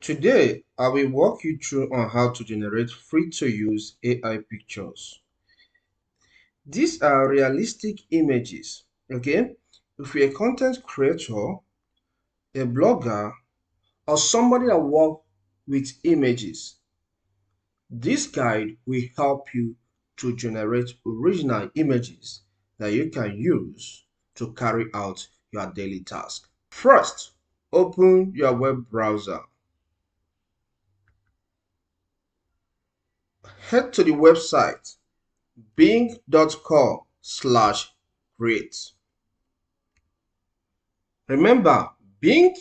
Today, I will walk you through on how to generate free-to-use AI pictures. These are realistic images, okay? If you're a content creator, a blogger, or somebody that works with images, this guide will help you to generate original images that you can use to carry out your daily task. First, open your web browser. Head to the website bing.com/create. Remember, Bing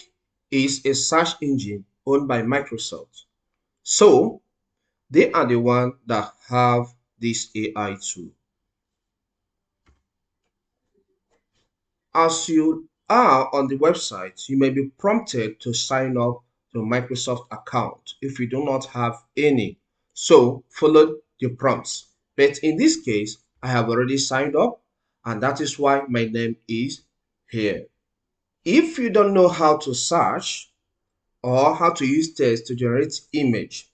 is a search engine owned by Microsoft. So they are the one that have this AI tool. As you are on the website, you may be prompted to sign up to a Microsoft account if you do not have any. So follow the prompts. But in this case, I have already signed up, and that is why my name is here. If you don't know how to search or how to use text to generate image,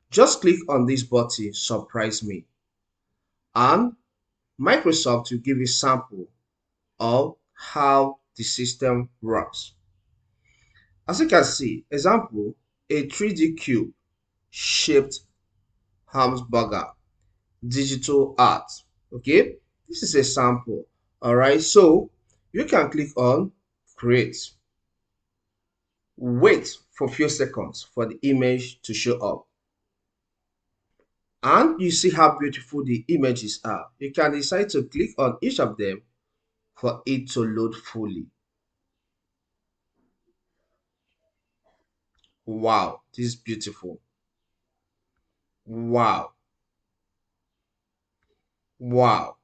just click on this button, Surprise Me, and Microsoft will give you a sample of how the system works. As you can see, example, a 3D cube shaped hamburger, digital art. Okay, this is a sample. All right, so you can click on create. Wait for a few seconds for the image to show up. And you see how beautiful the images are. You can decide to click on each of them for it to load fully. Wow, this is beautiful. Wow, wow.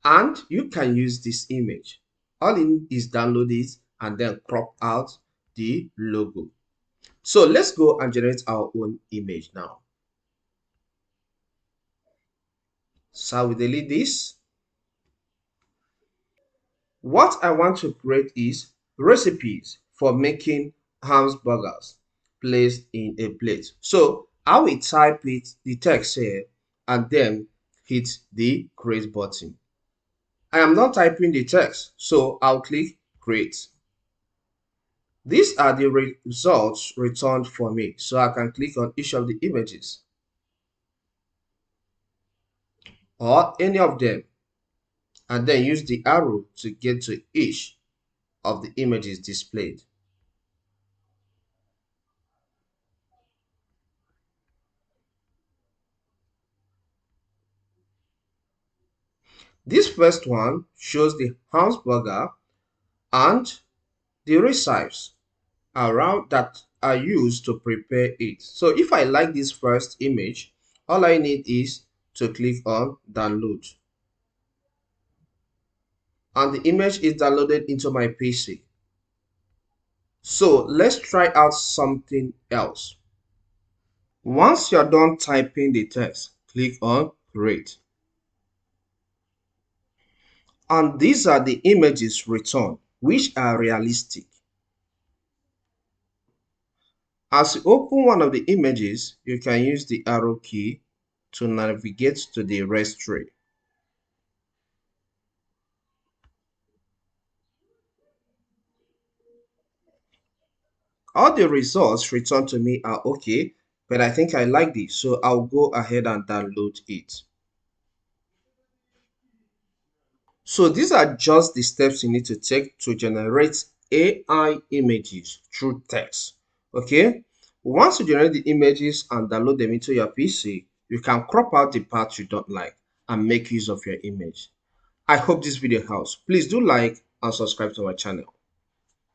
And you can use this image. All in is download it and then crop out the logo. So let's go and generate our own image now. So I will delete this. What I want to create is recipes for making hamburgers placed in a plate. So I will type the text here, and then hit the create button. I am not typing the text, so I'll click create. These are the results returned for me, so I can click on each of the images or any of them, and then use the arrow to get to each of the images displayed. This first one shows the hamburger and the recipes around that are used to prepare it. So if I like this first image, all I need is to click on download. And the image is downloaded into my PC. So let's try out something else. Once you're done typing the text, click on create. And these are the images returned, which are realistic. As you open one of the images, you can use the arrow key to navigate to the rest tray. All the results returned to me are okay, but I think I like this, so I'll go ahead and download it. So these are just the steps you need to take to generate AI images through text. Okay, once you generate the images and download them into your PC, you can crop out the parts you don't like and make use of your image. I hope this video helps. Please do like and subscribe to my channel.